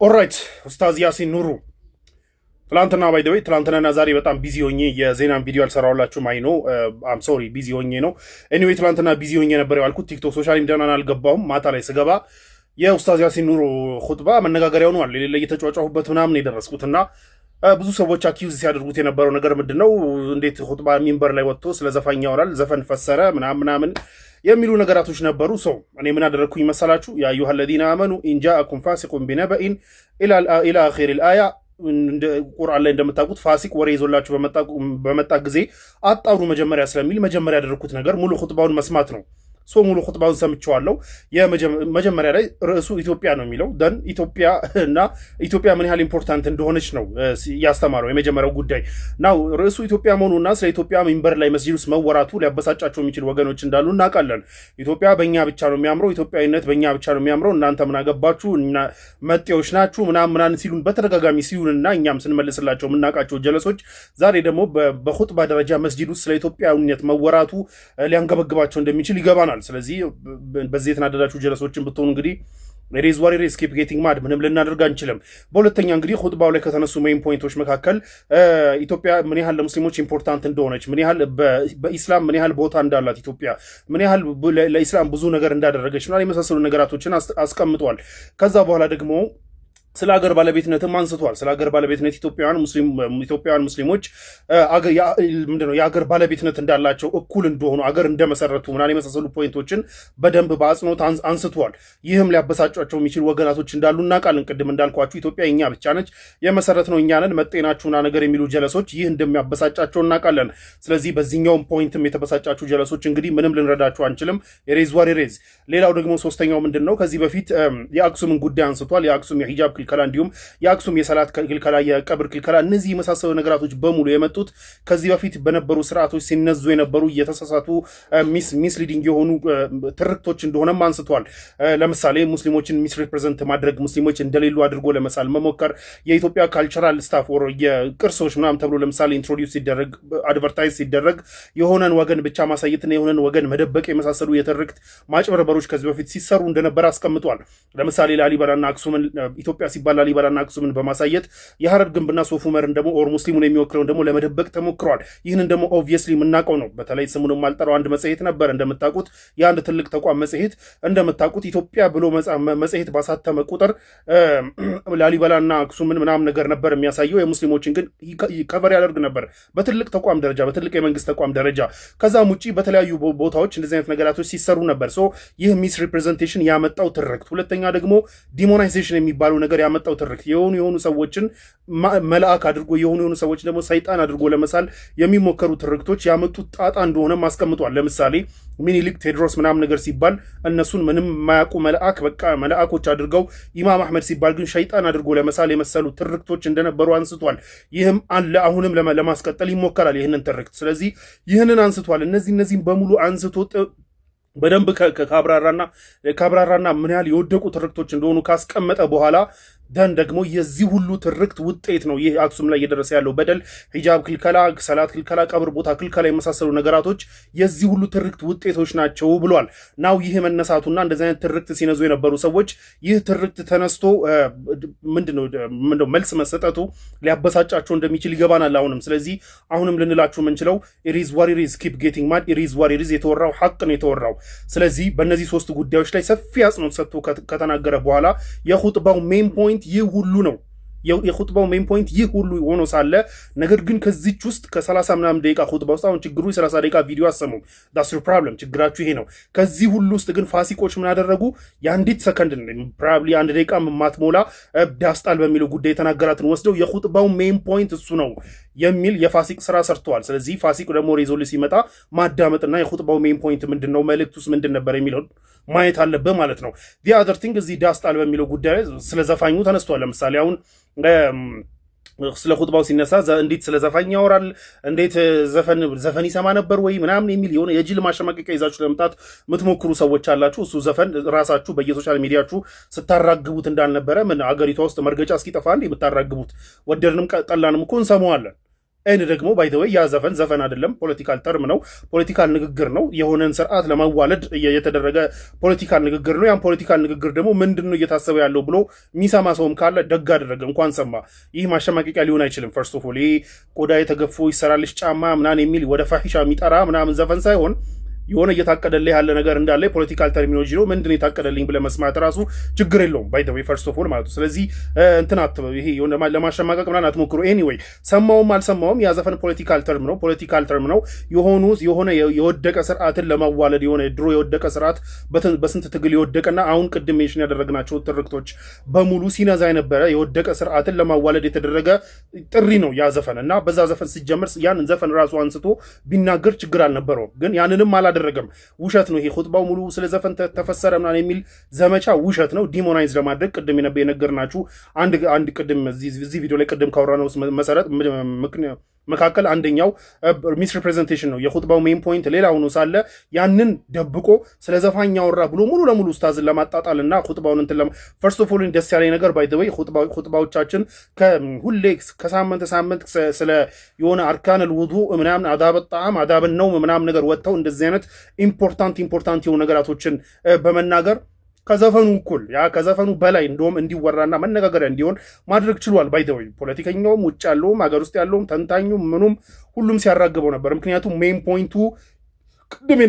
ኦራይት ኡስታዝ ያሲን ኑሩ ትላንትና ባይደዌ ትላንትናና ዛሬ በጣም ቢዚ ሆኜ የዜናን ቪዲዮ አልሰራውላችሁም። አይ ኖ አም ሶሪ ቢዚ ሆኜ ነው። ኤኒዌይ ትላንትና ቢዚ ሆኜ ነበር ያልኩት። ቲክቶክ ሶሻል ሚዲያና አልገባሁም። ማታ ላይ ስገባ የኡስታዝ ያሲን ኑሩ ኹጥባ መነጋገሪያ ሆኗል። ሌላ እየተጫጫሁበት ምናምን የደረስኩትና ብዙ ሰዎች አኪውዝ ሲያደርጉት የነበረው ነገር ምንድነው? እንዴት ኹጥባ ሚንበር ላይ ወጥቶ ስለ ዘፋኝ ያወራል፣ ዘፈን ፈሰረ ምናምን የሚሉ ነገራቶች ነበሩ። ሰው እኔ ምን አደረግኩኝ መሰላችሁ? ያ አዩሃ الذين آمنوا إن جاءكم فاسق بنبأ إلى آخر الآية ቁርአን ላይ እንደምታውቁት ፋሲቅ ወሬ ይዞላችሁ በመጣ ጊዜ አጣሩ መጀመሪያ ስለሚል መጀመሪያ ያደረኩት ነገር ሙሉ ኹጥባውን መስማት ነው። ሙሉ ኹጥባውን ሰምቼዋለሁ። የመጀመሪያ ላይ ርዕሱ ኢትዮጵያ ነው የሚለው ደን ኢትዮጵያ እና ኢትዮጵያ ምን ያህል ኢምፖርታንት እንደሆነች ነው ያስተማረው። የመጀመሪያው ጉዳይ ነው ርዕሱ ኢትዮጵያ መሆኑና ስለ ኢትዮጵያ ሚንበር ላይ መስጂድ ውስጥ መወራቱ ሊያበሳጫቸው የሚችል ወገኖች እንዳሉ እናውቃለን። ኢትዮጵያ በእኛ ብቻ ነው የሚያምረው፣ ኢትዮጵያዊነት በእኛ ብቻ ነው የሚያምረው፣ እናንተ ምን አገባችሁ መጤዎች ናችሁ ምናምን ሲሉን በተደጋጋሚ ሲሉንና እኛም ስንመልስላቸው የምናውቃቸው ጀለሶች ዛሬ ደግሞ በኹጥባ ደረጃ መስጂድ ውስጥ ስለ ኢትዮጵያዊነት መወራቱ ሊያንገበግባቸው እንደሚችል ይገባናል። ስለዚህ በዚህ የተናደዳችሁ ጀለሶችን ብትሆኑ እንግዲህ ሬዝ ዋሪ ሬዝ ኪፕ ጌቲንግ ማድ ምንም ልናደርግ አንችልም። በሁለተኛ እንግዲህ ኹጥባው ላይ ከተነሱ ሜይን ፖይንቶች መካከል ኢትዮጵያ ምን ያህል ለሙስሊሞች ኢምፖርታንት እንደሆነች፣ ምን ያህል በኢስላም ምን ያህል ቦታ እንዳላት፣ ኢትዮጵያ ምን ያህል ለኢስላም ብዙ ነገር እንዳደረገች እና የመሳሰሉ ነገራቶችን አስቀምጧል። ከዛ በኋላ ደግሞ ስለ ሀገር ባለቤትነትም አንስቷል። ስለ ሀገር ባለቤትነት ኢትዮጵያውያን ሙስሊሞች ምንድነው የሀገር ባለቤትነት እንዳላቸው እኩል እንደሆኑ አገር እንደመሰረቱ ምናምን የመሳሰሉ ፖይንቶችን በደንብ በአጽንኦት አንስቷል። ይህም ሊያበሳጫቸው የሚችል ወገናቶች እንዳሉ እናውቃለን። ቅድም እንዳልኳችሁ ኢትዮጵያ የኛ ብቻ ነች፣ የመሰረት ነው እኛ ነን፣ መጤናችሁና ነገር የሚሉ ጀለሶች ይህ እንደሚያበሳጫቸው እናውቃለን። ስለዚህ በዚህኛውም ፖይንትም የተበሳጫችሁ ጀለሶች እንግዲህ ምንም ልንረዳችሁ አንችልም። የሬዝ ዋሪ ሬዝ። ሌላው ደግሞ ሶስተኛው ምንድን ነው? ከዚህ በፊት የአክሱምን ጉዳይ አንስቷል። የአክሱም የሂጃብ ክልከላ እንዲሁም የአክሱም የሰላት ክልከላ፣ የቀብር ክልከላ፣ እነዚህ የመሳሰሉ ነገራቶች በሙሉ የመጡት ከዚህ በፊት በነበሩ ስርዓቶች ሲነዙ የነበሩ የተሳሳቱ ሚስሊዲንግ የሆኑ ትርክቶች እንደሆነም አንስቷል። ለምሳሌ ሙስሊሞችን ሚስ ሪፕሬዘንት ማድረግ፣ ሙስሊሞች እንደሌሉ አድርጎ ለመሳል መሞከር፣ የኢትዮጵያ ካልቸራል ስታፍ ወር የቅርሶች ምናምን ተብሎ ለምሳሌ ኢንትሮዲውስ ሲደረግ አድቨርታይዝ ሲደረግ የሆነን ወገን ብቻ ማሳየትና የሆነን ወገን መደበቅ የመሳሰሉ የትርክት ማጭበርበሮች ከዚህ በፊት ሲሰሩ እንደነበረ አስቀምጧል። ለምሳሌ ላሊበላና አክሱምን ኢትዮጵያ ሲባል ላሊበላና አክሱምን በማሳየት የሐረር ግንብና ሶፍ ዑመርን ደግሞ ኦር ሙስሊሙን የሚወክለውን ደግሞ ለመደበቅ ተሞክሯል። ይህንን ደግሞ ኦብቪየስሊ የምናውቀው ነው። በተለይ ስሙን የማልጠራው አንድ መጽሔት ነበር እንደምታውቁት፣ የአንድ ትልቅ ተቋም መጽሔት እንደምታውቁት ኢትዮጵያ ብሎ መጽሔት ባሳተመ ቁጥር ላሊበላና አክሱምን ምናምን ነገር ነበር የሚያሳየው። የሙስሊሞችን ግን ከቨር ያደርግ ነበር በትልቅ ተቋም ደረጃ፣ በትልቅ የመንግስት ተቋም ደረጃ። ከዛም ውጭ በተለያዩ ቦታዎች እንደዚህ አይነት ነገራቶች ሲሰሩ ነበር። ይህ ሚስ ሪፕሬዘንቴሽን ያመጣው ትርክት። ሁለተኛ ደግሞ ዲሞናይዜሽን የሚባለው ነገር ያመጣው ትርክት የሆኑ ሰዎችን መልአክ አድርጎ የሆኑ ሰዎች ደግሞ ሰይጣን አድርጎ ለመሳል የሚሞከሩ ትርክቶች ያመጡት ጣጣ እንደሆነም አስቀምጧል። ለምሳሌ ሚኒሊክ ቴዎድሮስ ምናምን ነገር ሲባል እነሱን ምንም የማያውቁ መልአክ በቃ መልአኮች አድርገው፣ ኢማም አህመድ ሲባል ግን ሸይጣን አድርጎ ለመሳል የመሰሉ ትርክቶች እንደነበሩ አንስቷል። ይህም አለ አሁንም ለማስቀጠል ይሞከራል ይህንን ትርክት። ስለዚህ ይህንን አንስቷል። እነዚህም በሙሉ አንስቶ በደንብ ካብራራና ምን ያህል የወደቁ ትርክቶች እንደሆኑ ካስቀመጠ በኋላ ደን ደግሞ የዚህ ሁሉ ትርክት ውጤት ነው ይህ አክሱም ላይ እየደረሰ ያለው በደል፣ ሂጃብ ክልከላ፣ ሰላት ክልከላ፣ ቀብር ቦታ ክልከላ የመሳሰሉ ነገራቶች የዚህ ሁሉ ትርክት ውጤቶች ናቸው ብሏል። ናው ይህ መነሳቱና እንደዚህ አይነት ትርክት ሲነዙ የነበሩ ሰዎች ይህ ትርክት ተነስቶ ምንድነው መልስ መሰጠቱ ሊያበሳጫቸው እንደሚችል ይገባናል አሁንም። ስለዚህ አሁንም ልንላችሁ የምንችለው ኢሪዝ ዋሪ ሪዝ ኪፕ ጌቲንግ ማድ፣ ኢሪዝ ዋሪ ሪዝ የተወራው ሐቅ ነው የተወራው። ስለዚህ በእነዚህ ሶስት ጉዳዮች ላይ ሰፊ አጽንኦት ሰጥቶ ከተናገረ በኋላ የኹጥባው ሜን ፖይንት ይህ ሁሉ ነው። የኹጥባው ሜን ፖይንት ይህ ሁሉ ሆኖ ሳለ ነገር ግን ከዚች ውስጥ ከ30 ምናምን ደቂቃ ኹጥባ ውስጥ አሁን ችግሩ የ30 ደቂቃ ቪዲዮ አሰሙም። ዳስ ዩር ፕሮብለም፣ ችግራችሁ ይሄ ነው። ከዚህ ሁሉ ውስጥ ግን ፋሲቆች ምን አደረጉ? የአንዲት ሰከንድ ፕሮባብሊ አንድ ደቂቃ ማትሞላ ዳስጣል በሚለው ጉዳይ የተናገራትን ወስደው የኹጥባው ሜን ፖይንት እሱ ነው የሚል የፋሲቅ ስራ ሰርተዋል። ስለዚህ ፋሲቅ ደግሞ ሬዞል ሲመጣ ማዳመጥና የኹጥባው ሜን ፖይንት ምንድነው፣ መልእክቱስ ምንድን ነበር የሚለው ማየት አለበት ማለት ነው። ዲ አዘር ቲንግ እዚህ ዳስጣል በሚለው ጉዳይ ስለ ዘፋኙ ተነስቷል። ለምሳሌ አሁን ስለ ኹጥባው ሲነሳ እንዴት ስለ ዘፋኝ ያወራል፣ እንዴት ዘፈን ይሰማ ነበር ወይ ምናምን የሚል የሆነ የጅል ማሸማቀቂያ ይዛችሁ ለመምጣት የምትሞክሩ ሰዎች አላችሁ። እሱ ዘፈን ራሳችሁ በየሶሻል ሚዲያችሁ ስታራግቡት እንዳልነበረ ምን አገሪቷ ውስጥ መርገጫ እስኪጠፋ እንዴ የምታራግቡት? ወደድንም ጠላንም እኮ እንሰማዋለን። እኔ ደግሞ ባይ ዘ ወይ ያ ዘፈን አይደለም፣ ፖለቲካል ተርም ነው፣ ፖለቲካል ንግግር ነው። የሆነን ስርዓት ለማዋለድ የተደረገ ፖለቲካል ንግግር ነው። ያን ፖለቲካል ንግግር ደግሞ ምንድነው እየታሰበ ያለው ብሎ የሚሰማ ሰውም ካለ ደግ አደረገ፣ እንኳን ሰማ። ይህ ማሸማቀቂያ ሊሆን አይችልም። ፈርስት ኦፍ ኦል ይሄ ቆዳ የተገፎ ይሰራልሽ ጫማ ምናምን የሚል ወደ ፋሂሻ የሚጠራ ምናምን ዘፈን ሳይሆን የሆነ እየታቀደልህ ያለ ነገር እንዳለ ፖለቲካል ተርሚኖሎጂ ነው። ምንድነው የታቀደልኝ ብለህ መስማት ራሱ ችግር የለውም። ባይ ዘ ዌይ ፈርስት ኦፍ ኦል ማለት ነው። ስለዚህ እንትን አትበው፣ ይሄ የሆነ ለማሸማቀቅ ምናምን አትሞክሩ። ኤኒዌይ ሰማውም አልሰማውም ያ ዘፈን ፖለቲካል ተርም ነው። የሆነ የወደቀ ስርዓትን ለማዋለድ የሆነ ድሮ የወደቀ ስርዓት በስንት ትግል የወደቀና አሁን ቅድም ሜንሽን ያደረግናቸው ትርክቶች በሙሉ ሲነዛ የነበረ የወደቀ ስርዓትን ለማዋለድ የተደረገ ጥሪ ነው ያ ዘፈን እና በዛ ዘፈን ሲጀምር ያንን ዘፈን ራሱ አንስቶ ቢናገር ችግር አልነበረውም። ግን ያንንም አላደረገም። ውሸት ነው። ይሄ ኹጥባው ሙሉ ስለ ዘፈን ተፈሰረ ምናምን የሚል ዘመቻ ውሸት ነው። ዲሞናይዝ ለማድረግ ቅድም የነገርናችሁ አንድ ቅድም እዚህ ቪዲዮ ላይ ቅድም ካወራነው መሰረት መካከል አንደኛው ሚስ ሪፕሬዘንቴሽን ነው። የኹጥባው ሜን ፖይንት ሌላ ሆኖ ሳለ ያንን ደብቆ ስለ ዘፋኝ ያወራ ብሎ ሙሉ ለሙሉ ኡስታዝን ለማጣጣልና ኹጥባውን እንትን ፈርስት ኦፍ ኦል ደስ ያለኝ ነገር ባይ ዘ ዌይ ኹጥባዎቻችን ሁሌ ከሳምንት ስለ የሆነ አርካነል ውዱእ ምናምን አዳብ ጣዕም አዳብ ነው ምናምን ነገር ወጥተው እንደዚህ አይነት ኢምፖርታንት የሆኑ ነገራቶችን በመናገር ከዘፈኑ እኩል ያ ከዘፈኑ በላይ እንደውም እንዲወራና መነጋገሪያ እንዲሆን ማድረግ ችሏል። ባይ ዘ ዌይ ፖለቲከኛውም ውጭ ያለውም ሀገር ውስጥ ያለውም ተንታኙም ምኑም ሁሉም ሲያራግበው ነበር። ምክንያቱም ሜን ፖይንቱ ቅድም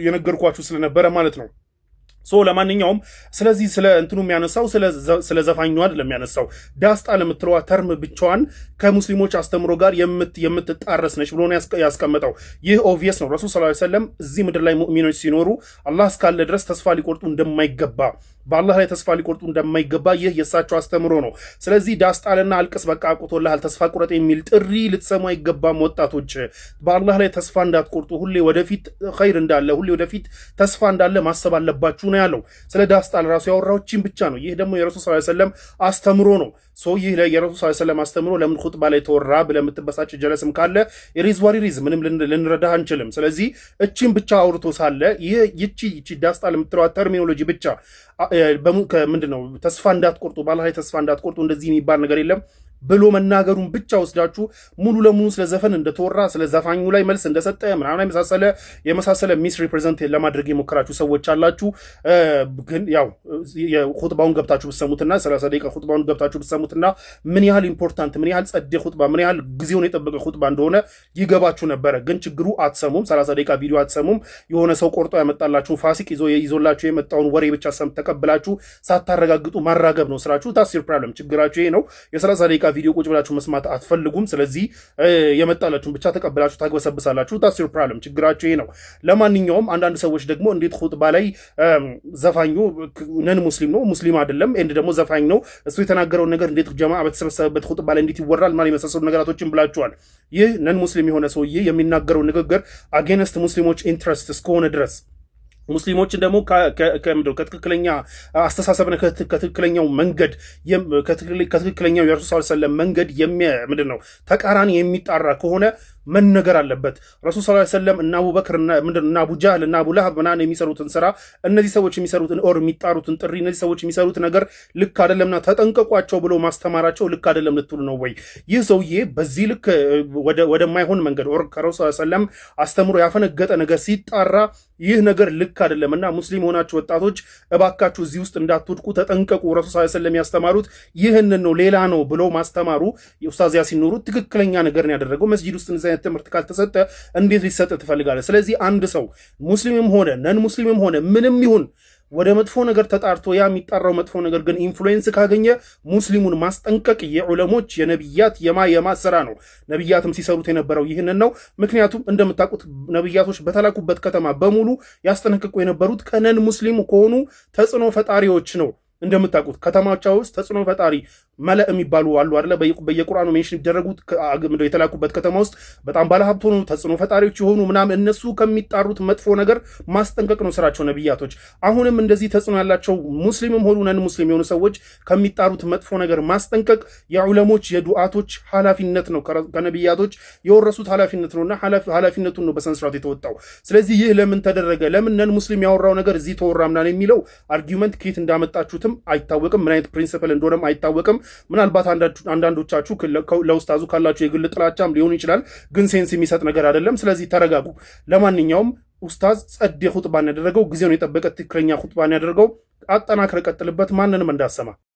የነገርኳችሁ ስለነበረ ማለት ነው። ለማንኛውም ስለዚህ ስለ እንትኑ የሚያነሳው ስለ ዘፋኙ አይደለም የሚያነሳው ዳስጣ ለምትለዋ ተርም ብቻዋን ከሙስሊሞች አስተምሮ ጋር የምትጣረስ ነች ብሎ ያስቀመጠው። ይህ ኦብቪየስ ነው። ረሱል ሰለላሁ ዐለይሂ ወሰለም እዚህ ምድር ላይ ሙእሚኖች ሲኖሩ አላህ እስካለ ድረስ ተስፋ ሊቆርጡ እንደማይገባ በአላህ ላይ ተስፋ ሊቆርጡ እንደማይገባ ይህ የእሳቸው አስተምሮ ነው። ስለዚህ ዳስጣልና አልቅስ በቃ አቁቶልሃል ተስፋ ቁረጥ የሚል ጥሪ ልትሰሙ አይገባም። ወጣቶች በአላህ ላይ ተስፋ እንዳትቆርጡ፣ ሁሌ ወደፊት ኸይር እንዳለ፣ ሁሌ ወደፊት ተስፋ እንዳለ ማሰብ አለባችሁ ነው ያለው። ስለ ዳስጣል ራሱ ያወራዎችን ብቻ ነው። ይህ ደግሞ የረሱል ሰለላሁ ዐለይሂ ወሰለም አስተምሮ ነው። ይህ ላይ የረሱል ሰለላሁ ዐለይሂ ወሰለም አስተምሮ ለምን ኹጥባ ላይ ተወራ ብለህ የምትበሳጭ ጀለስም ካለ የሪዝ ዋሪሪዝ ምንም ልንረዳህ አንችልም። ስለዚህ እቺን ብቻ አውርቶ ሳለ ይቺ ዳስጣል የምትለዋ ተርሚኖሎጂ ብቻ ምንድነው ተስፋ እንዳትቆርጡ በአላህ ላይ ተስፋ እንዳትቆርጡ እንደዚህ የሚባል ነገር የለም ብሎ መናገሩን ብቻ ወስዳችሁ ሙሉ ለሙሉ ስለ ዘፈን እንደተወራ ስለ ዘፋኙ ላይ መልስ እንደሰጠ ምናምን የመሳሰለ ሚስ ሪፕሬዘንት ለማድረግ የሞከራችሁ ሰዎች አላችሁ። ግን ያው ኹጥባውን ገብታችሁ ብትሰሙትና 30 ደቂቃ ኹጥባውን ገብታችሁ ብትሰሙትና ምን ያህል ኢምፖርታንት ምን ያህል ጸዴ ኹጥባ ምን ያህል ጊዜውን የጠበቀ ኹጥባ እንደሆነ ይገባችሁ ነበረ። ግን ችግሩ አትሰሙም። 30 ደቂቃ ቪዲዮ አትሰሙም። የሆነ ሰው ቆርጦ ያመጣላችሁ ፋሲቅ ይዞላችሁ የመጣውን ወሬ ብቻ ተቀብላችሁ ሳታረጋግጡ ማራገብ ነው ስራችሁ። ታሲር ፕሮብለም ችግራችሁ ይሄ ነው። የ30 ደቂቃ ቪዲዮ ቁጭ ብላችሁ መስማት አትፈልጉም። ስለዚህ የመጣላችሁን ብቻ ተቀብላችሁ ታግበሰብሳላችሁ። ታሲር ፕሮብለም ችግራችሁ ይሄ ነው። ለማንኛውም አንዳንድ ሰዎች ደግሞ እንዴት ኹጥባ ላይ ዘፋኙ ነን ሙስሊም ነው ሙስሊም አይደለም እንዴ ደግሞ ዘፋኝ ነው እሱ የተናገረውን ነገር እንዴት ጀማዓ በተሰበሰበበት ኹጥባ ላይ እንዴት ይወራል ማለት የመሳሰሉ ነገራቶችን ብላችኋል። ይህ ነን ሙስሊም የሆነ ሰውዬ የሚናገረው ንግግር አጌንስት ሙስሊሞች ኢንትረስት እስከሆነ ድረስ ሙስሊሞችን ደግሞ ከትክክለኛ አስተሳሰብና ከትክክለኛው መንገድ ከትክክለኛው የረሱል ሰለላሁ ዐለይሂ ወሰለም መንገድ ምንድነው ተቃራኒ የሚጣራ ከሆነ መነገር አለበት። ረሱል ሰለላሁ ዐለይሂ ወሰለም እና አቡበክር እና አቡ ጃህል እና አቡ ለሀብ ምናምን የሚሰሩትን ስራ እነዚህ ሰዎች የሚሰሩትን የሚጣሩትን ጥሪ እነዚህ ሰዎች የሚሰሩት ነገር ልክ አይደለምና ተጠንቀቋቸው ብሎ ማስተማራቸው ልክ አይደለም ልትሉ ነው ወይ? ይህ ሰውዬ በዚህ ልክ ወደማይሆን መንገድ ከረሱል ሰለላሁ ዐለይሂ ወሰለም አስተምሮ ያፈነገጠ ነገር ሲጣራ ይህ ነገር ልክ አይደለምና ሙስሊም ሆናችሁ ወጣቶች እባካችሁ እዚህ ውስጥ እንዳትወድቁ ተጠንቀቁ። ረሱል ሰለላሁ ዐለይሂ ወሰለም ያስተማሩት ይህንን ነው ሌላ ነው ብሎ ማስተማሩ ኡስታዝ ያሲን ኑሩ ትክክለኛ ነገር ነው ያደረገው። መስጂድ ውስጥ ትምህርት ካልተሰጠ እንዴት ሊሰጥ ትፈልጋለህ? ስለዚህ አንድ ሰው ሙስሊምም ሆነ ነን ሙስሊምም ሆነ ምንም ይሁን ወደ መጥፎ ነገር ተጣርቶ ያ የሚጣራው መጥፎ ነገር ግን ኢንፍሉዌንስ ካገኘ ሙስሊሙን ማስጠንቀቅ የዑለሞች የነብያት የማ ስራ ነው። ነብያትም ሲሰሩት የነበረው ይህንን ነው። ምክንያቱም እንደምታውቁት ነብያቶች በተላኩበት ከተማ በሙሉ ያስጠነቅቁ የነበሩት ከነን ሙስሊም ከሆኑ ተጽዕኖ ፈጣሪዎች ነው። እንደምታውቁት ከተማቸው ውስጥ ተጽዕኖ ፈጣሪ መለእ የሚባሉ አሉ አይደለ? በየቁርአኑ ሜንሽን ይደረጉት የተላኩበት ከተማ ውስጥ በጣም ባለሀብት ሆኑ ተጽዕኖ ፈጣሪዎች የሆኑ ምናምን እነሱ ከሚጣሩት መጥፎ ነገር ማስጠንቀቅ ነው ስራቸው ነብያቶች። አሁንም እንደዚህ ተጽዕኖ ያላቸው ሙስሊምም ሆኑ ነን ሙስሊም የሆኑ ሰዎች ከሚጣሩት መጥፎ ነገር ማስጠንቀቅ የዑለሞች የዱዓቶች ኃላፊነት ነው። ከነብያቶች የወረሱት ኃላፊነት ነውና ኃላፊነቱን ነው በስነ ስርዓት የተወጣው። ስለዚህ ይህ ለምን ተደረገ ለምን ነን ሙስሊም ያወራው ነገር እዚህ ተወራ ምናምን የሚለው አርጊውመንት ከየት እንዳመጣችሁት የለበትም አይታወቅም። ምን አይነት ፕሪንሲፕል እንደሆነም አይታወቅም። ምናልባት አንዳንዶቻችሁ ለኡስታዙ ካላችሁ የግል ጥላቻም ሊሆን ይችላል፣ ግን ሴንስ የሚሰጥ ነገር አይደለም። ስለዚህ ተረጋጉ። ለማንኛውም ኡስታዝ ጸዴ ኹጥባን ያደረገው ጊዜውን የጠበቀ ትክክለኛ ኹጥባን ያደረገው። አጠናክረ ቀጥልበት፣ ማንንም እንዳሰማ